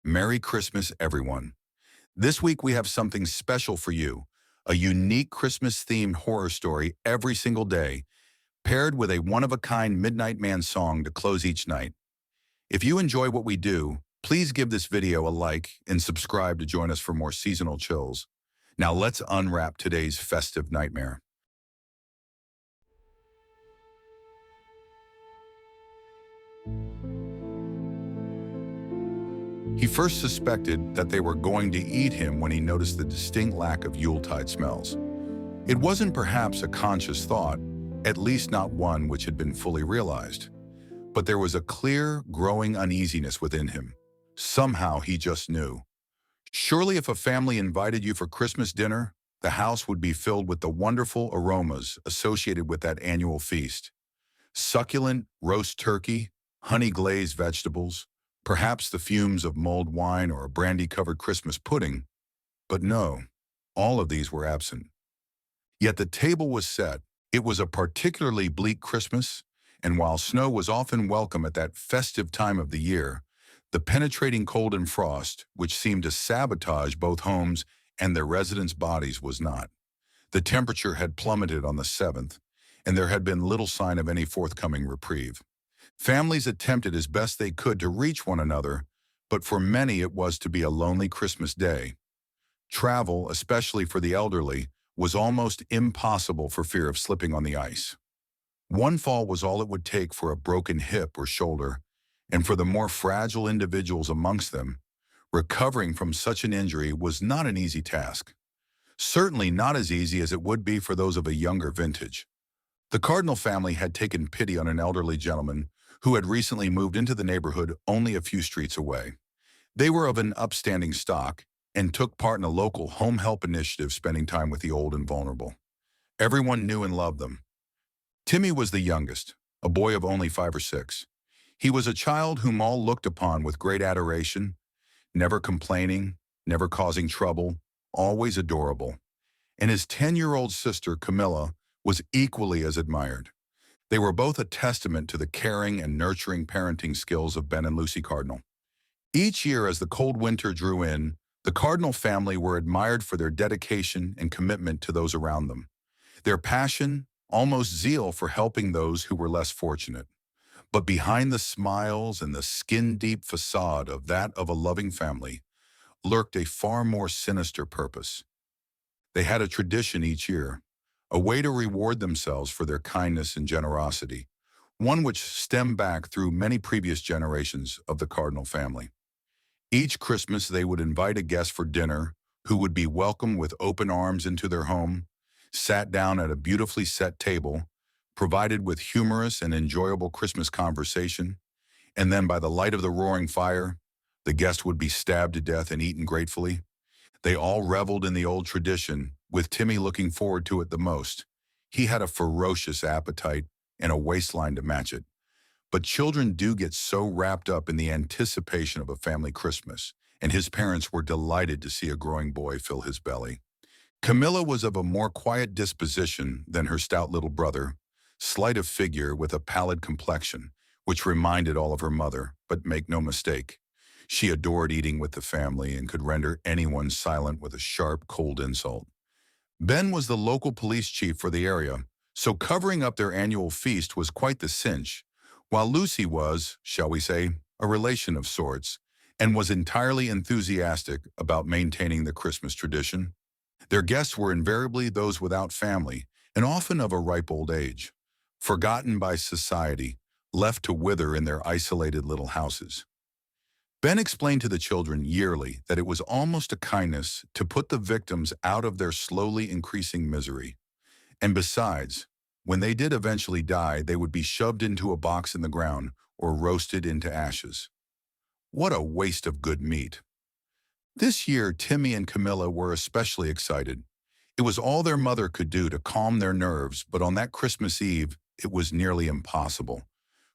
Merry Christmas, everyone. This week we have something special for you, a unique Christmas-themed horror story every single day, paired with a one-of-a-kind Midnight Man song to close each night. If you enjoy what we do, please give this video a like and subscribe to join us for more seasonal chills. Now let's unwrap today's festive nightmare. He first suspected that they were going to eat him when he noticed the distinct lack of Yuletide smells. It wasn't perhaps a conscious thought, at least not one which had been fully realized. But there was a clear, growing uneasiness within him. Somehow he just knew. Surely if a family invited you for Christmas dinner, the house would be filled with the wonderful aromas associated with that annual feast. Succulent roast turkey, honey-glazed vegetables, perhaps the fumes of mulled wine or a brandy-covered Christmas pudding. But no, all of these were absent. Yet the table was set. It was a particularly bleak Christmas, and while snow was often welcome at that festive time of the year, the penetrating cold and frost, which seemed to sabotage both homes and their residents' bodies, was not. The temperature had plummeted on the 7th, and there had been little sign of any forthcoming reprieve. Families attempted as best they could to reach one another, but for many it was to be a lonely Christmas day. Travel, especially for the elderly, was almost impossible for fear of slipping on the ice. One fall was all it would take for a broken hip or shoulder, and for the more fragile individuals amongst them, recovering from such an injury was not an easy task. Certainly not as easy as it would be for those of a younger vintage. The Cardinal family had taken pity on an elderly gentleman who had recently moved into the neighborhood only a few streets away. They were of an upstanding stock and took part in a local home help initiative, spending time with the old and vulnerable. Everyone knew and loved them. Timmy was the youngest, a boy of only 5 or 6. He was a child whom all looked upon with great adoration, never complaining, never causing trouble, always adorable. And his 10-year-old sister, Camilla, was equally as admired. They were both a testament to the caring and nurturing parenting skills of Ben and Lucy Cardinal. Each year as the cold winter drew in, the Cardinal family were admired for their dedication and commitment to those around them. Their passion, almost zeal for helping those who were less fortunate. But behind the smiles and the skin-deep facade of that of a loving family lurked a far more sinister purpose. They had a tradition each year, a way to reward themselves for their kindness and generosity, one which stemmed back through many previous generations of the Cardinal family. Each Christmas they would invite a guest for dinner who would be welcomed with open arms into their home, sat down at a beautifully set table, provided with humorous and enjoyable Christmas conversation, and then by the light of the roaring fire, the guest would be stabbed to death and eaten gratefully. They all reveled in the old tradition, with Timmy looking forward to it the most. He had a ferocious appetite and a waistline to match it. But children do get so wrapped up in the anticipation of a family Christmas, and his parents were delighted to see a growing boy fill his belly. Camilla was of a more quiet disposition than her stout little brother, slight of figure with a pallid complexion, which reminded all of her mother, but make no mistake, she adored eating with the family and could render anyone silent with a sharp, cold insult. Ben was the local police chief for the area, so covering up their annual feast was quite the cinch, while Lucy was, shall we say, a relation of sorts, and was entirely enthusiastic about maintaining the Christmas tradition. Their guests were invariably those without family, and often of a ripe old age, forgotten by society, left to wither in their isolated little houses. Ben explained to the children yearly that it was almost a kindness to put the victims out of their slowly increasing misery. And besides, when they did eventually die, they would be shoved into a box in the ground or roasted into ashes. What a waste of good meat. This year, Timmy and Camilla were especially excited. It was all their mother could do to calm their nerves, but on that Christmas Eve, it was nearly impossible,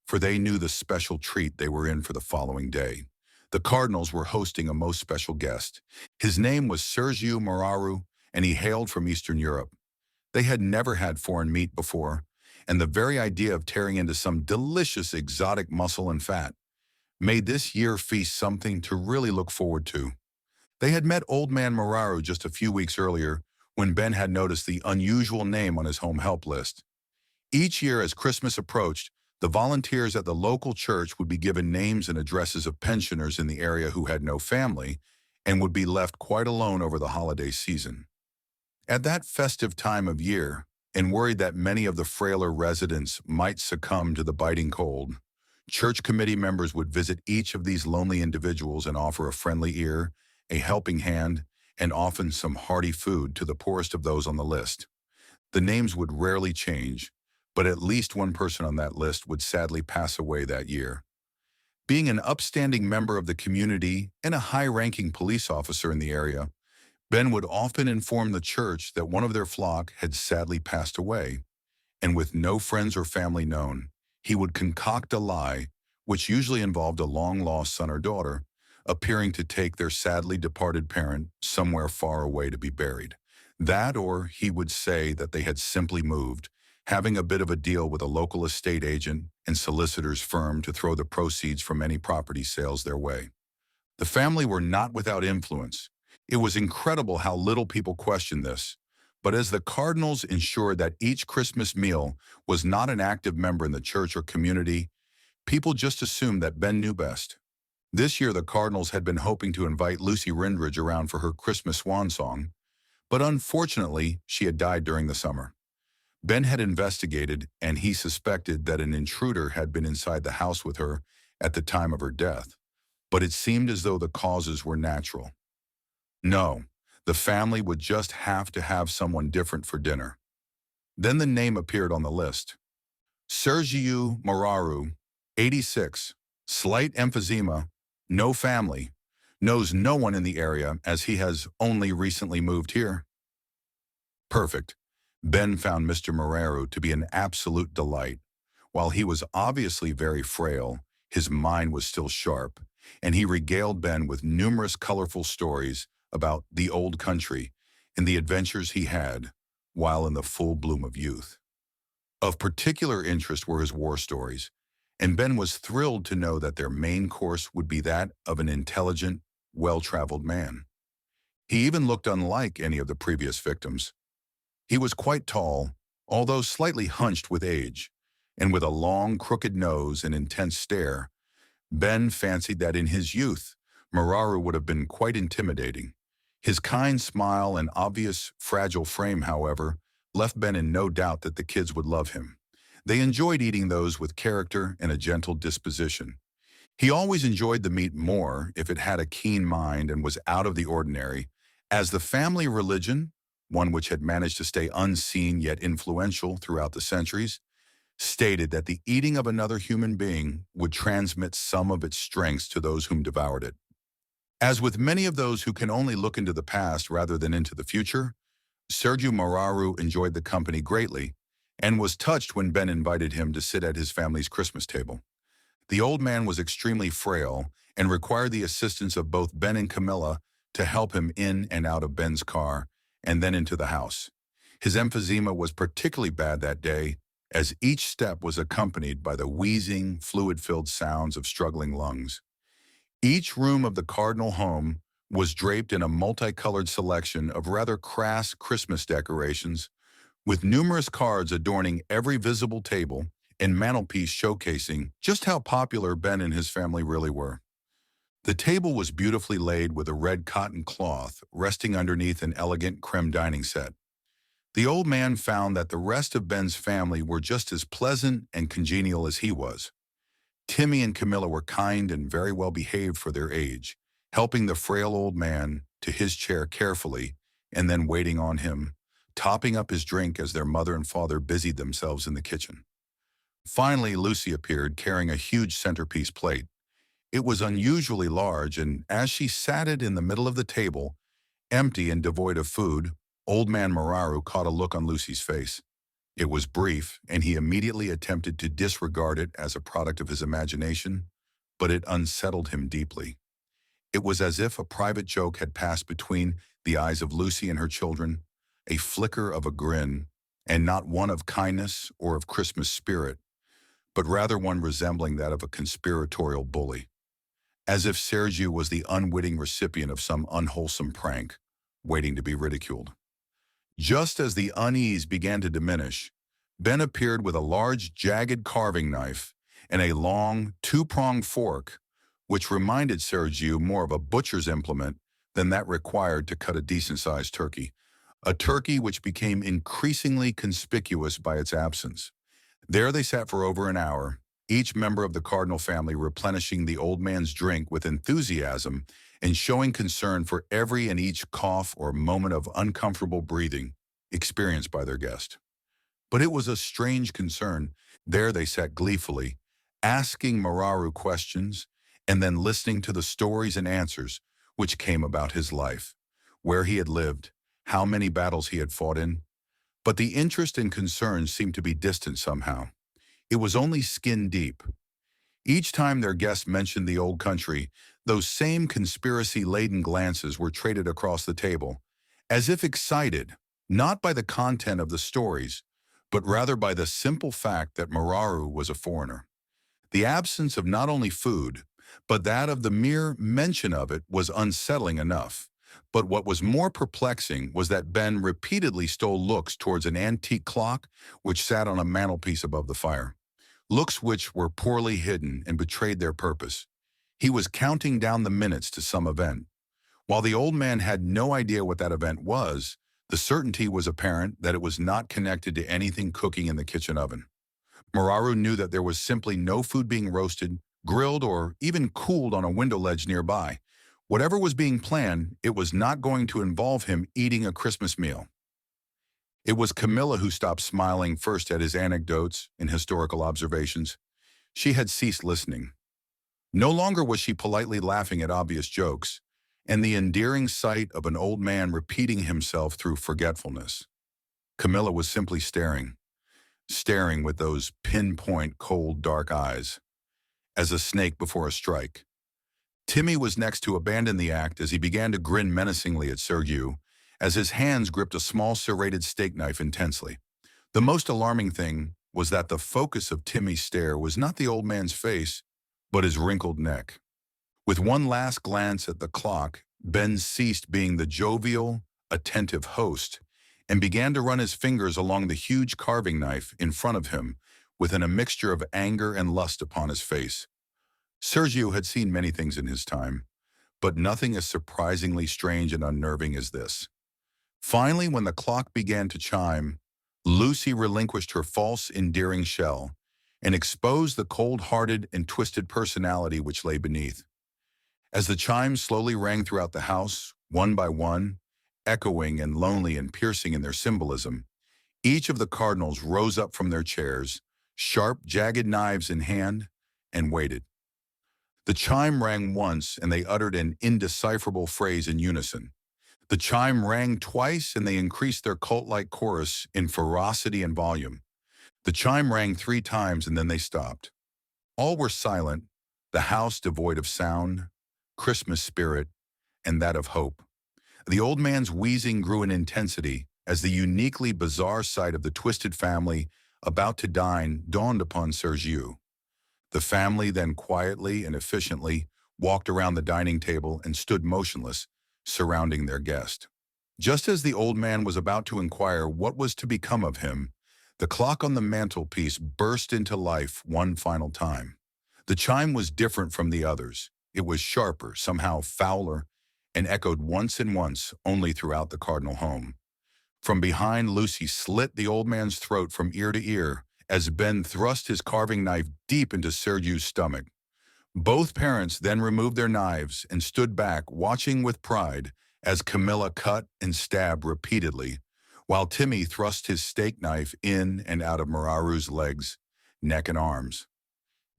for they knew the special treat they were in for the following day. The Cardinals were hosting a most special guest. His name was Sergiu Moraru, and he hailed from Eastern Europe. They had never had foreign meat before, and the very idea of tearing into some delicious exotic muscle and fat made this year feast something to really look forward to. They had met Old Man Moraru just a few weeks earlier when Ben had noticed the unusual name on his home help list. Each year as Christmas approached, the volunteers at the local church would be given names and addresses of pensioners in the area who had no family and would be left quite alone over the holiday season. At that festive time of year, and worried that many of the frailer residents might succumb to the biting cold, church committee members would visit each of these lonely individuals and offer a friendly ear, a helping hand, and often some hearty food to the poorest of those on the list. The names would rarely change, but at least one person on that list would sadly pass away that year. Being an upstanding member of the community and a high-ranking police officer in the area, Ben would often inform the church that one of their flock had sadly passed away, and with no friends or family known, he would concoct a lie, which usually involved a long-lost son or daughter, appearing to take their sadly departed parent somewhere far away to be buried. That, or he would say that they had simply moved, having a bit of a deal with a local estate agent and solicitor's firm to throw the proceeds from any property sales their way. The family were not without influence. It was incredible how little people questioned this, but as the Cardinals ensured that each Christmas meal was not an active member in the church or community, people just assumed that Ben knew best. This year the Cardinals had been hoping to invite Lucy Rindridge around for her Christmas swan song, but unfortunately she had died during the summer. Ben had investigated, and he suspected that an intruder had been inside the house with her at the time of her death, but it seemed as though the causes were natural. No, the family would just have to have someone different for dinner. Then the name appeared on the list. Sergiu Moraru, 86, slight emphysema, no family, knows no one in the area as he has only recently moved here. Perfect. Ben found Mr. Moraru to be an absolute delight. While he was obviously very frail, his mind was still sharp, and he regaled Ben with numerous colorful stories about the old country and the adventures he had while in the full bloom of youth. Of particular interest were his war stories, and Ben was thrilled to know that their main course would be that of an intelligent, well-traveled man. He even looked unlike any of the previous victims. He was quite tall, although slightly hunched with age, and with a long, crooked nose and intense stare. Ben fancied that in his youth, Moraru would have been quite intimidating. His kind smile and obvious, fragile frame, however, left Ben in no doubt that the kids would love him. They enjoyed eating those with character and a gentle disposition. He always enjoyed the meat more if it had a keen mind and was out of the ordinary, as the family religion, one which had managed to stay unseen yet influential throughout the centuries, stated that the eating of another human being would transmit some of its strengths to those whom devoured it. As with many of those who can only look into the past rather than into the future, Sergiu Moraru enjoyed the company greatly and was touched when Ben invited him to sit at his family's Christmas table. The old man was extremely frail and required the assistance of both Ben and Camilla to help him in and out of Ben's car and then into the house. His emphysema was particularly bad that day, as each step was accompanied by the wheezing, fluid-filled sounds of struggling lungs. Each room of the Cardinal home was draped in a multicolored selection of rather crass Christmas decorations, with numerous cards adorning every visible table and mantelpiece showcasing just how popular Ben and his family really were. The table was beautifully laid with a red cotton cloth resting underneath an elegant creme dining set. The old man found that the rest of Ben's family were just as pleasant and congenial as he was. Timmy and Camilla were kind and very well behaved for their age, helping the frail old man to his chair carefully and then waiting on him, topping up his drink as their mother and father busied themselves in the kitchen. Finally, Lucy appeared carrying a huge centerpiece plate. It was unusually large, and as she sat it in the middle of the table, empty and devoid of food, Old Man Moraru caught a look on Lucy's face. It was brief, and he immediately attempted to disregard it as a product of his imagination, but it unsettled him deeply. It was as if a private joke had passed between the eyes of Lucy and her children, a flicker of a grin, and not one of kindness or of Christmas spirit, but rather one resembling that of a conspiratorial bully. as if Sergiu was the unwitting recipient of some unwholesome prank, waiting to be ridiculed. Just as the unease began to diminish, Ben appeared with a large, jagged carving knife and a long, two-pronged fork, which reminded Sergiu more of a butcher's implement than that required to cut a decent-sized turkey, a turkey which became increasingly conspicuous by its absence. There they sat for over an hour, each member of the Cardinal family replenishing the old man's drink with enthusiasm and showing concern for every and each cough or moment of uncomfortable breathing experienced by their guest. But it was a strange concern. There they sat gleefully, asking Moraru questions and then listening to the stories and answers which came about his life, where he had lived, how many battles he had fought in. But the interest and concern seemed to be distant somehow. It was only skin deep. Each time their guest mentioned the old country, those same conspiracy-laden glances were traded across the table, as if excited, not by the content of the stories, but rather by the simple fact that Moraru was a foreigner. The absence of not only food, but that of the mere mention of it was unsettling enough. But what was more perplexing was that Ben repeatedly stole looks towards an antique clock which sat on a mantelpiece above the fire. Looks which were poorly hidden and betrayed their purpose. He was counting down the minutes to some event. While the old man had no idea what that event was, the certainty was apparent that it was not connected to anything cooking in the kitchen oven. Moraru knew that there was simply no food being roasted, grilled, or even cooled on a window ledge nearby. Whatever was being planned, it was not going to involve him eating a Christmas meal. It was Camilla who stopped smiling first at his anecdotes and historical observations. She had ceased listening. No longer was she politely laughing at obvious jokes and the endearing sight of an old man repeating himself through forgetfulness. Camilla was simply staring with those pinpoint, cold, dark eyes, as a snake before a strike. Timmy was next to abandon the act as he began to grin menacingly at Sergiu, as his hands gripped a small serrated steak knife intensely. The most alarming thing was that the focus of Timmy's stare was not the old man's face, but his wrinkled neck. With one last glance at the clock, Ben ceased being the jovial, attentive host and began to run his fingers along the huge carving knife in front of him with a mixture of anger and lust upon his face. Sergiu had seen many things in his time, but nothing as surprisingly strange and unnerving as this. Finally, when the clock began to chime, Lucy relinquished her false, endearing shell and exposed the cold-hearted and twisted personality which lay beneath. As the chimes slowly rang throughout the house, one by one, echoing and lonely and piercing in their symbolism, each of the cardinals rose up from their chairs, sharp, jagged knives in hand, and waited. The chime rang once, and they uttered an indecipherable phrase in unison. The chime rang twice, and they increased their cult-like chorus in ferocity and volume. The chime rang 3 times, and then they stopped. All were silent, the house devoid of sound, Christmas spirit, and that of hope. The old man's wheezing grew in intensity as the uniquely bizarre sight of the twisted family about to dine dawned upon Sergiu. The family then quietly and efficiently walked around the dining table and stood motionless, surrounding their guest. Just as the old man was about to inquire what was to become of him, the clock on the mantelpiece burst into life one final time. The chime was different from the others. It was sharper, somehow fouler, and echoed once and once only throughout the Cardinal home. From behind, Lucy slit the old man's throat from ear to ear as Ben thrust his carving knife deep into Sergiu's stomach. Both parents then removed their knives and stood back, watching with pride as Camilla cut and stabbed repeatedly, while Timmy thrust his steak knife in and out of Moraru's legs, neck, and arms.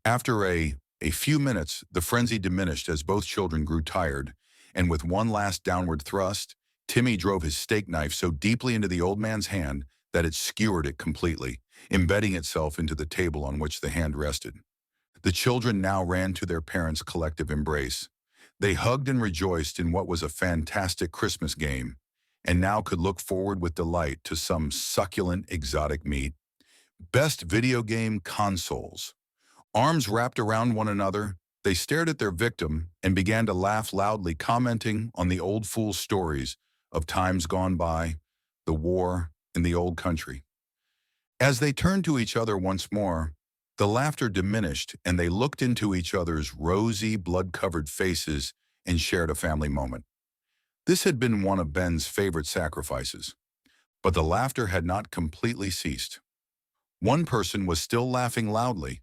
After a few minutes, the frenzy diminished as both children grew tired, and with one last downward thrust, Timmy drove his steak knife so deeply into the old man's hand that it skewered it completely, embedding itself into the table on which the hand rested. The children now ran to their parents' collective embrace. They hugged and rejoiced in what was a fantastic Christmas game, and now could look forward with delight to some succulent exotic meat. Best video game consoles. Arms wrapped around one another, they stared at their victim and began to laugh loudly, commenting on the old fool stories of times gone by, the war, and the old country. As they turned to each other once more, the laughter diminished and they looked into each other's rosy, blood-covered faces and shared a family moment. This had been one of Ben's favorite sacrifices, but the laughter had not completely ceased. One person was still laughing loudly.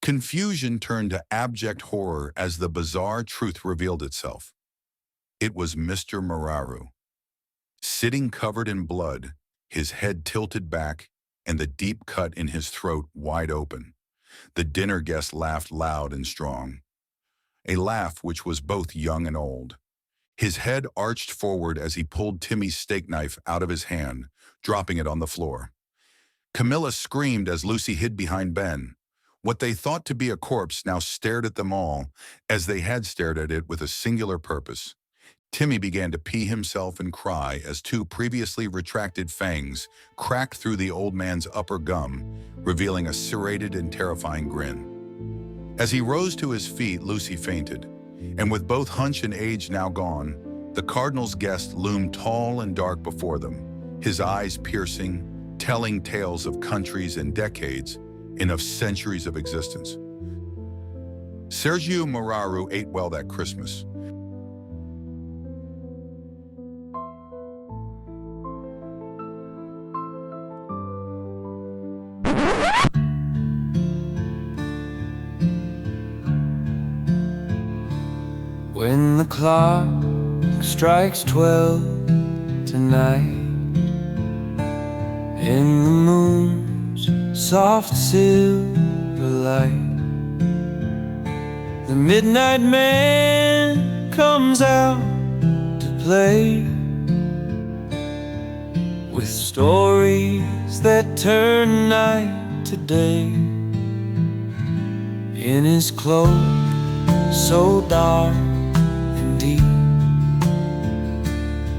Confusion turned to abject horror as the bizarre truth revealed itself. It was Mr. Moraru, sitting covered in blood, his head tilted back, and the deep cut in his throat wide open. The dinner guest laughed loud and strong, a laugh which was both young and old. His head arched forward as he pulled Timmy's steak knife out of his hand, dropping it on the floor. Camilla screamed as Lucy hid behind Ben. What they thought to be a corpse now stared at them all, as they had stared at it with a singular purpose. Timmy began to pee himself and cry as two previously retracted fangs cracked through the old man's upper gum, revealing a serrated and terrifying grin. As he rose to his feet, Lucy fainted, and with both hunch and age now gone, the Cardinal's guest loomed tall and dark before them, his eyes piercing, telling tales of countries and decades, and of centuries of existence. Sergiu Moraru ate well that Christmas. When the clock strikes 12 tonight, in the moon's soft silver light, the midnight man comes out to play with stories that turn night to day. In his cloak so dark and deep,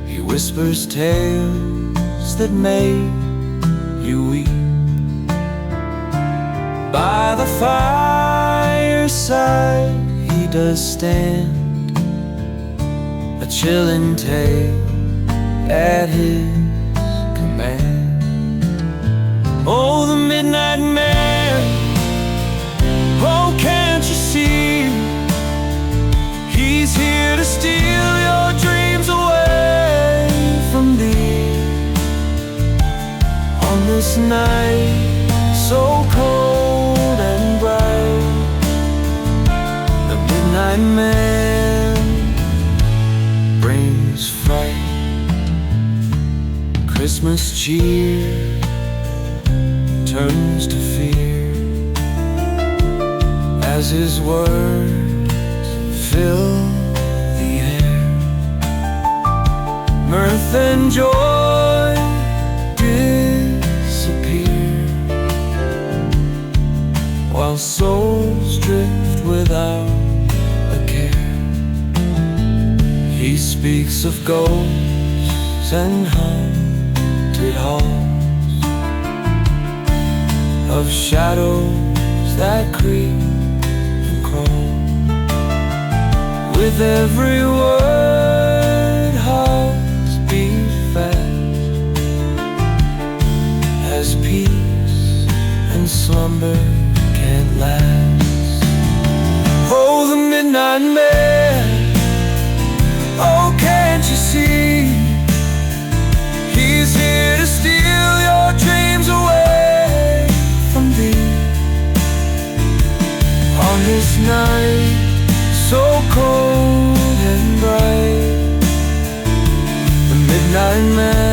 he whispers tales that make you weep. By the fireside he does stand, a chilling tale at his command. Oh, the midnight man, oh, can't you see? He's here to steal your dreams away from thee. On this night so cold and bright, the midnight man brings fright. Christmas cheer turns to fear as his words fill the air. Mirth and joy disappear, while souls drift without a care. He speaks of ghosts and haunted halls, of shadows that creep and crawl. With every word hearts beat fast, as peace and slumber can't last. Oh, the midnight man, oh, can't you see? He's here to steal your dreams away from thee. On this night so cold and bright, the midnight man